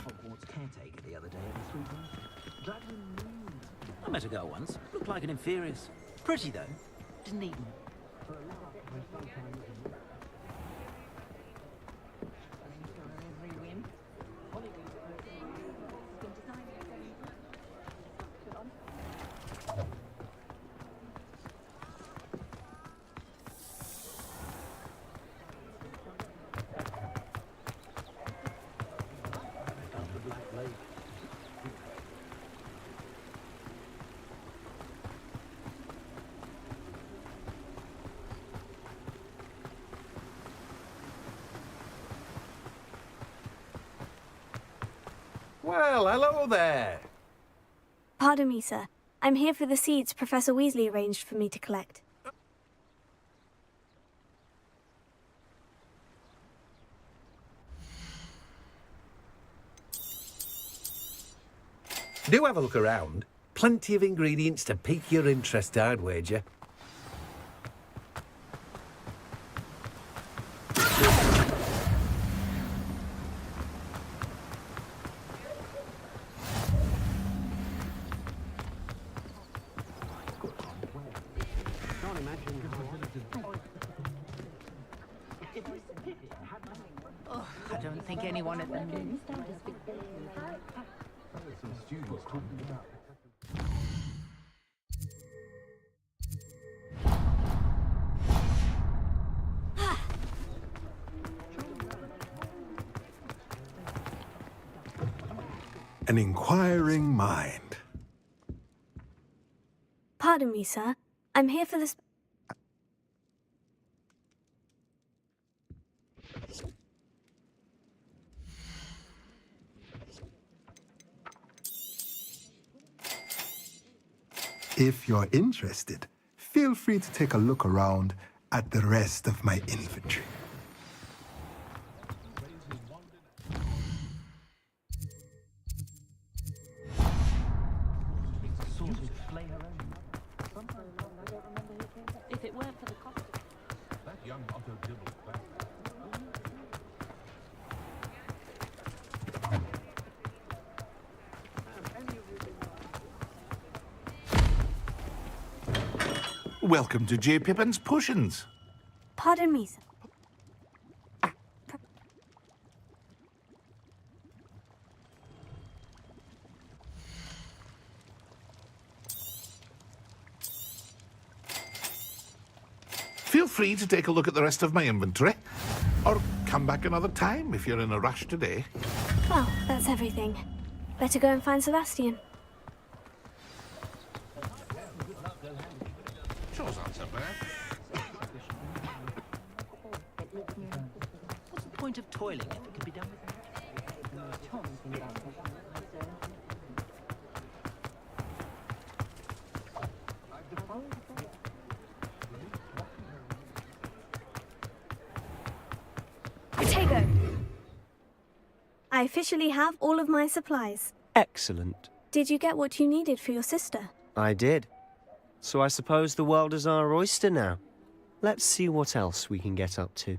[SPEAKER 21] Hogwarts caretaker the other day at the 3 I met a girl once. Looked like an inferius. Pretty, though. Didn't eat them.
[SPEAKER 4] Well, hello there.
[SPEAKER 5] Pardon me, sir. I'm here for the seeds Professor Weasley arranged for me to collect.
[SPEAKER 4] Do have a look around. Plenty of ingredients to pique your interest, I'd wager.
[SPEAKER 22] Oh, I don't think anyone at the news.
[SPEAKER 23] An inquiring mind.
[SPEAKER 5] Pardon me, sir. I'm here for this.
[SPEAKER 23] If you're interested, feel free to take a look around at the rest of my inventory.
[SPEAKER 22] If it weren't for the cost of
[SPEAKER 15] That young Otto Dibble back. Welcome to J. Pippin's Potions.
[SPEAKER 5] Pardon me, sir.
[SPEAKER 15] Feel free to take a look at the rest of my inventory. Or come back another time if you're in a rush today.
[SPEAKER 5] Well, that's everything. Better go and find Sebastian.
[SPEAKER 15] Shore's answer, bad.
[SPEAKER 21] What's the point of toiling if it can be done with
[SPEAKER 5] Protego! I officially have all of my supplies.
[SPEAKER 19] Excellent.
[SPEAKER 5] Did you get what you needed for your sister?
[SPEAKER 19] I did. So I suppose the world is our oyster now. Let's see what else we can get up to.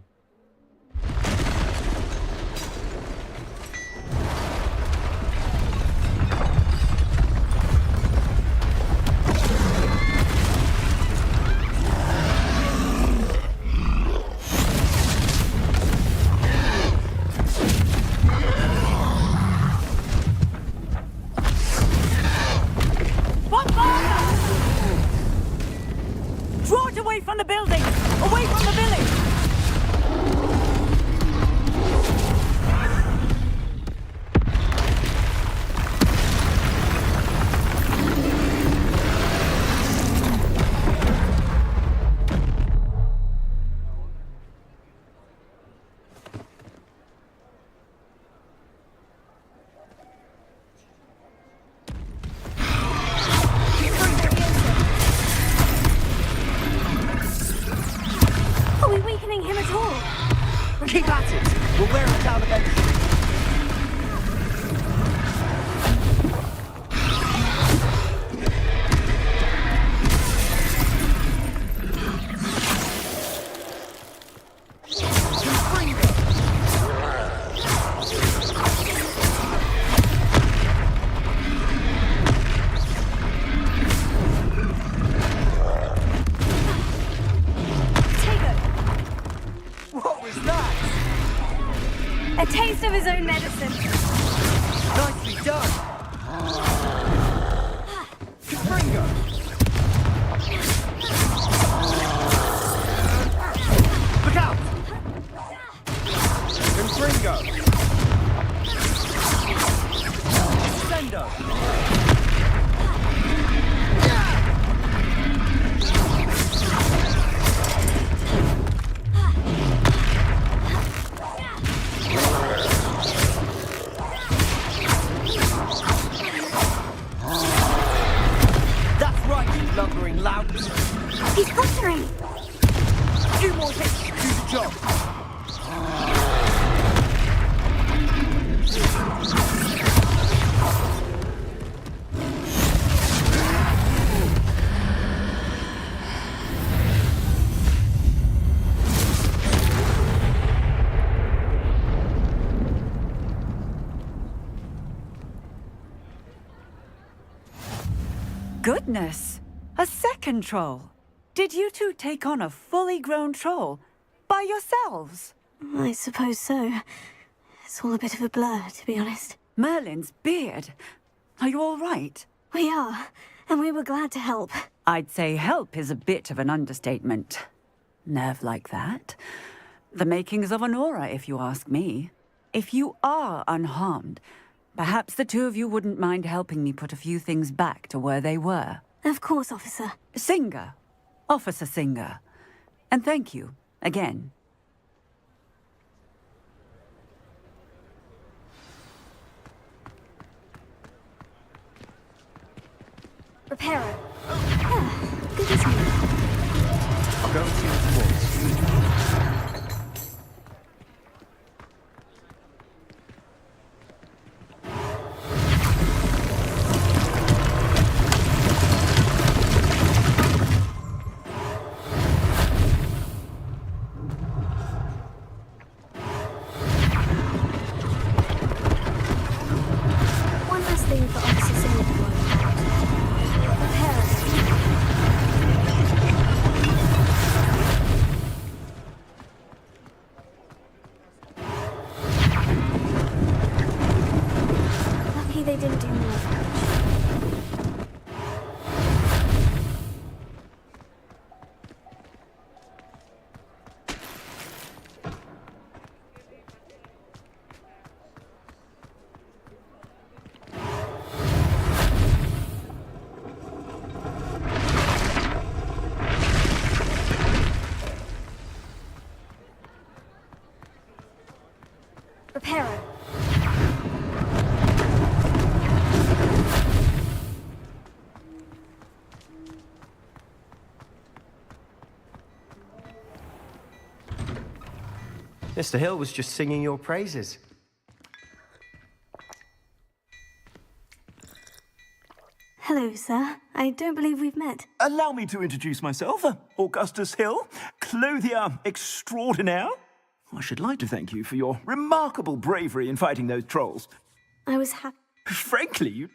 [SPEAKER 17] Draw it away from the building! Away from the village!
[SPEAKER 5] Are we weakening him at all?
[SPEAKER 14] Keep at it! We'll wear him down eventually. What was that?
[SPEAKER 5] A taste of his own medicine.
[SPEAKER 14] Nicely done. Confringo. Look out! Confringo. Sendo. That's right, you lumbering lout.
[SPEAKER 5] He's buttering.
[SPEAKER 14] Few more hits to do the job.
[SPEAKER 1] Goodness! A second troll! Did you two take on a fully grown troll? By yourselves?
[SPEAKER 5] I suppose so. It's all a bit of a blur, to be honest.
[SPEAKER 1] Merlin's beard. Are you all right?
[SPEAKER 5] We are, and we were glad to help.
[SPEAKER 1] I'd say help is a bit of an understatement. Nerve like that. The makings of an aura, if you ask me. If you are unharmed, perhaps the two of you wouldn't mind helping me put a few things back to where they were.
[SPEAKER 5] Of course, officer.
[SPEAKER 1] Singer. Officer Singer. And thank you, again.
[SPEAKER 5] Repairer. Good as new.
[SPEAKER 19] I'll go and see what he wants.
[SPEAKER 5] One last thing for Officer Singer. Repairer. they didn't do more damage. Reparo.
[SPEAKER 19] Mr. Hill was just singing your praises.
[SPEAKER 5] Hello, sir. I don't believe we've met.
[SPEAKER 11] Allow me to introduce myself, Augustus Hill, clothier extraordinaire. I should like to thank you for your remarkable bravery in fighting those trolls.
[SPEAKER 5] I was happy.
[SPEAKER 11] Frankly, you...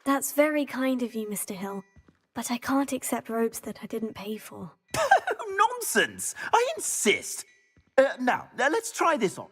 [SPEAKER 5] That's very kind of you, Mr. Hill. But I can't accept robes that I didn't pay for.
[SPEAKER 11] Nonsense! I insist. Now, let's try this on.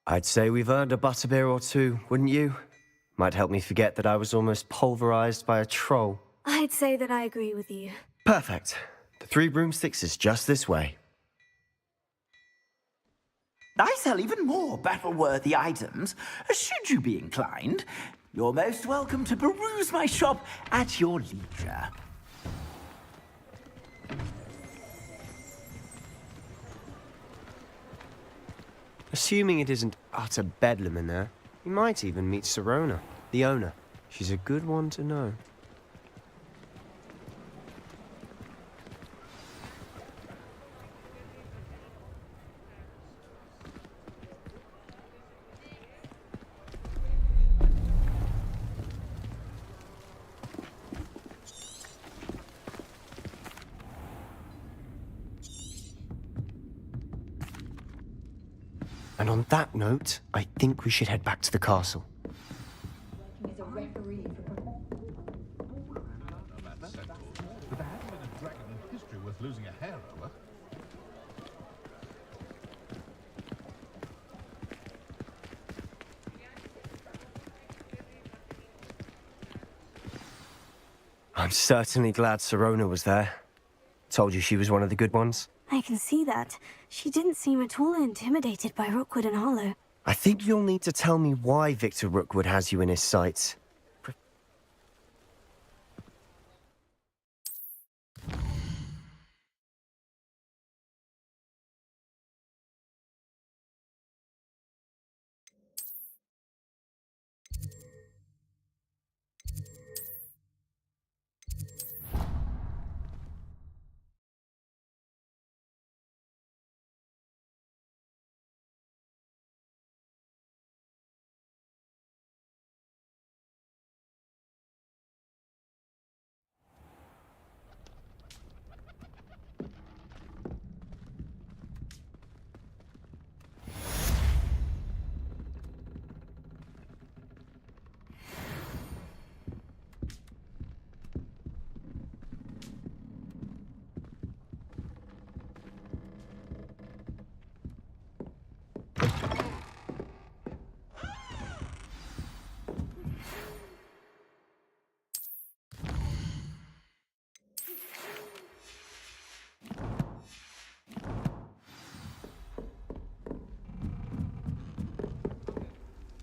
[SPEAKER 19] I'd say we've earned a butterbeer or two, wouldn't you? Might help me forget that I was almost pulverized by a troll.
[SPEAKER 5] I'd say that I agree with you.
[SPEAKER 19] Perfect. The 3 broomsticks is just this way.
[SPEAKER 11] I sell even more battle-worthy items. Should you be inclined, you're most welcome to peruse my shop at your leisure.
[SPEAKER 19] Assuming it isn't utter bedlam in there, you might even meet Sirona, the owner. She's a good one to know. And on that note, I think we should head back to the castle. I'm certainly glad Sirona was there. Told you she was one of the good ones.
[SPEAKER 5] I can see that. She didn't seem at all intimidated by Rookwood and Hollow.
[SPEAKER 19] I think you'll need to tell me why Victor Rookwood has you in his sights.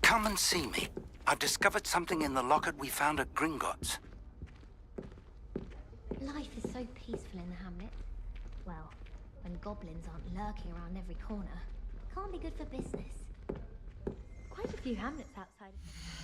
[SPEAKER 12] Come and see me. I've discovered something in the locket we found at Gringotts.
[SPEAKER 8] Life is so peaceful in the hamlet. Well, when goblins aren't lurking around every corner. Can't be good for business. Quite a few hamlets outside of...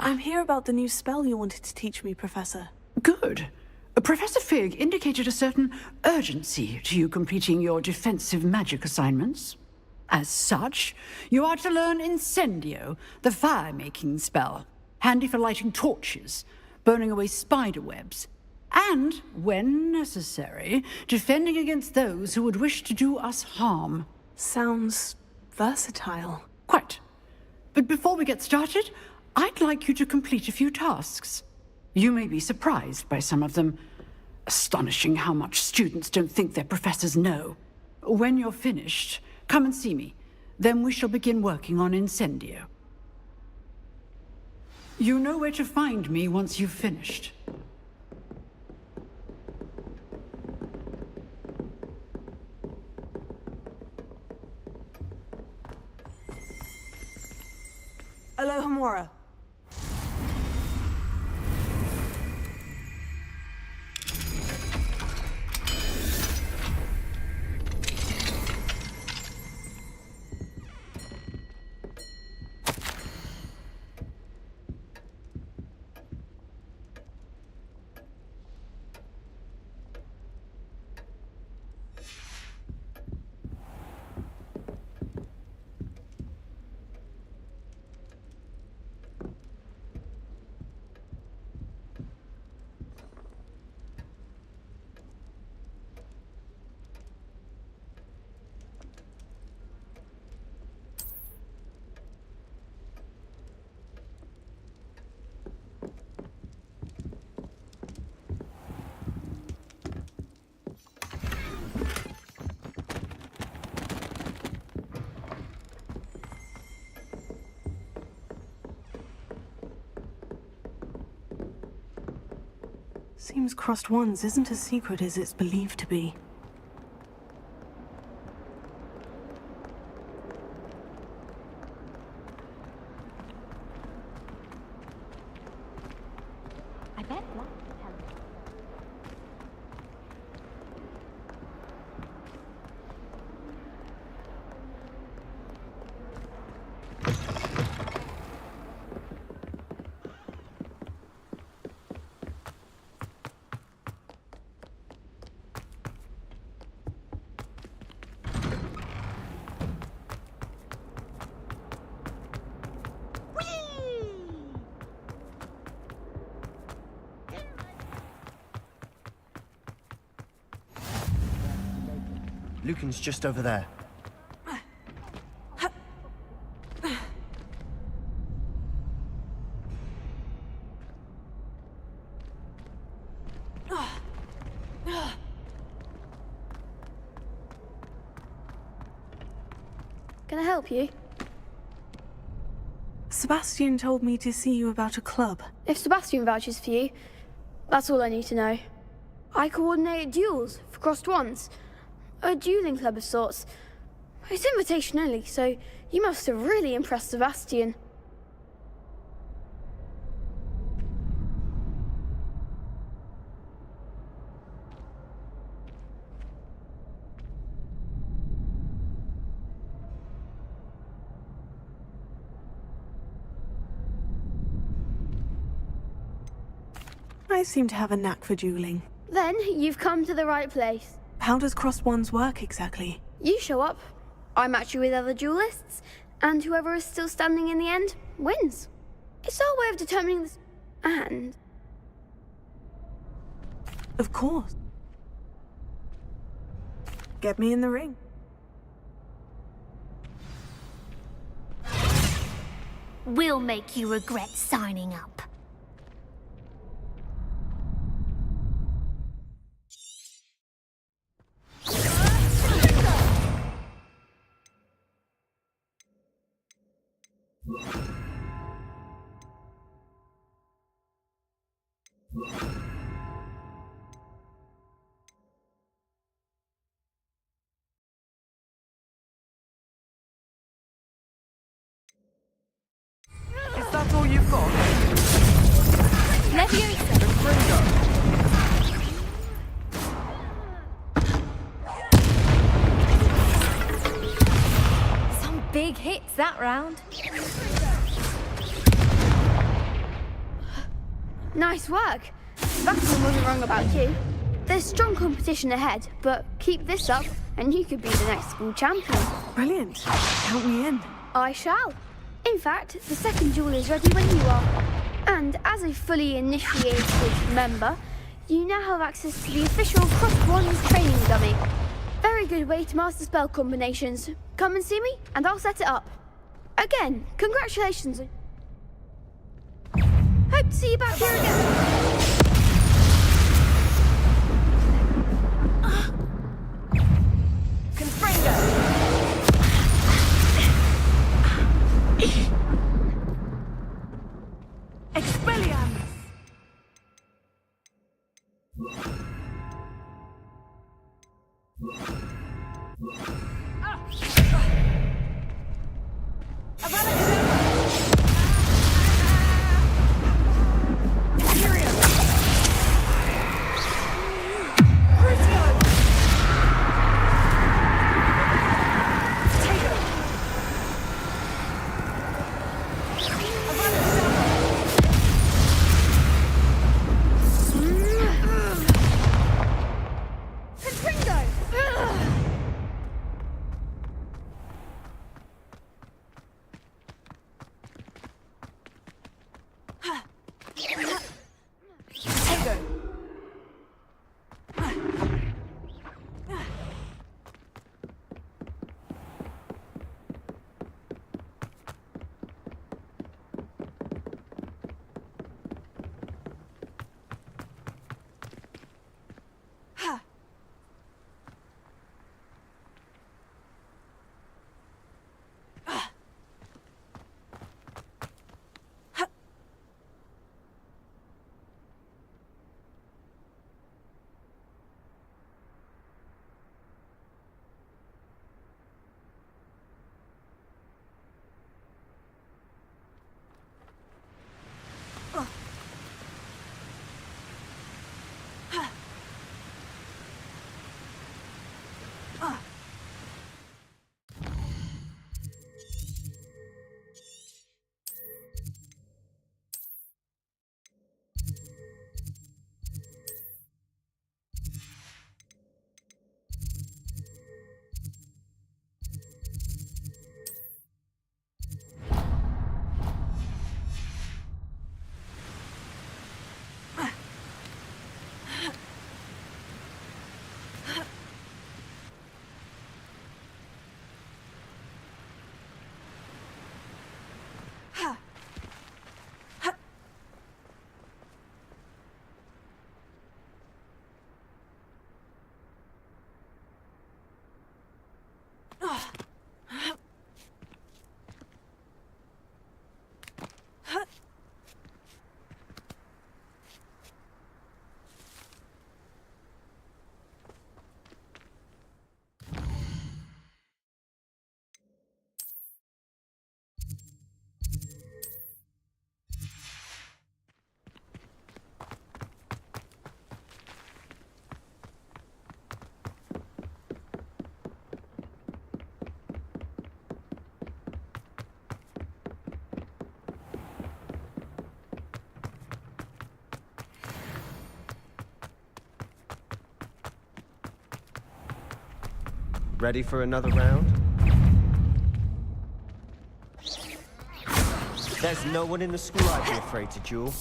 [SPEAKER 2] I'm here about the new spell you wanted to teach me, Professor.
[SPEAKER 13] Good. Professor Fig indicated a certain urgency to you completing your defensive magic assignments. As such, you are to learn Incendio, the fire-making spell, handy for lighting torches, burning away spider webs, and, when necessary, defending against those who would wish to do us harm.
[SPEAKER 2] Sounds versatile.
[SPEAKER 13] Quite. But before we get started, I'd like you to complete a few tasks. You may be surprised by some of them. Astonishing how much students don't think their professors know. When you're finished, come and see me. Then we shall begin working on Incendio. You know where to find me once you've finished.
[SPEAKER 2] Alohomora. Seems crossed wands isn't as secret as it's believed to be.
[SPEAKER 8] I bet Black can tell us.
[SPEAKER 19] Lucan's just over there.
[SPEAKER 20] Can I help you?
[SPEAKER 2] Sebastian told me to see you about a club.
[SPEAKER 20] If Sebastian vouches for you, that's all I need to know. I coordinate duels for crossed wands. A dueling club of sorts. It's invitation only, so you must have really impressed Sebastian.
[SPEAKER 2] I seem to have a knack for dueling.
[SPEAKER 20] Then you've come to the right place.
[SPEAKER 2] How does crossed wands work exactly?
[SPEAKER 20] You show up, I match you with other duelists, and whoever is still standing in the end wins. It's our way of determining this. And
[SPEAKER 2] of course. Get me in the ring.
[SPEAKER 8] We'll make you regret signing up.
[SPEAKER 3] Is that all you've got?
[SPEAKER 8] Some big hits that round.
[SPEAKER 20] Nice work. Backman wasn't wrong about you. There's strong competition ahead, but keep this up and you could be the next school champion.
[SPEAKER 2] Brilliant. Count me in.
[SPEAKER 20] I shall. In fact, the second duel is ready when you are. And as a fully initiated member, you now have access to the official Crossed Wands training dummy. Very good way to master spell combinations. Come and see me, and I'll set it up. Again, congratulations. Hope to see you back here again.
[SPEAKER 2] Expelliarmus!
[SPEAKER 19] Ready for another round? There's no one in the school I'd be afraid to duel.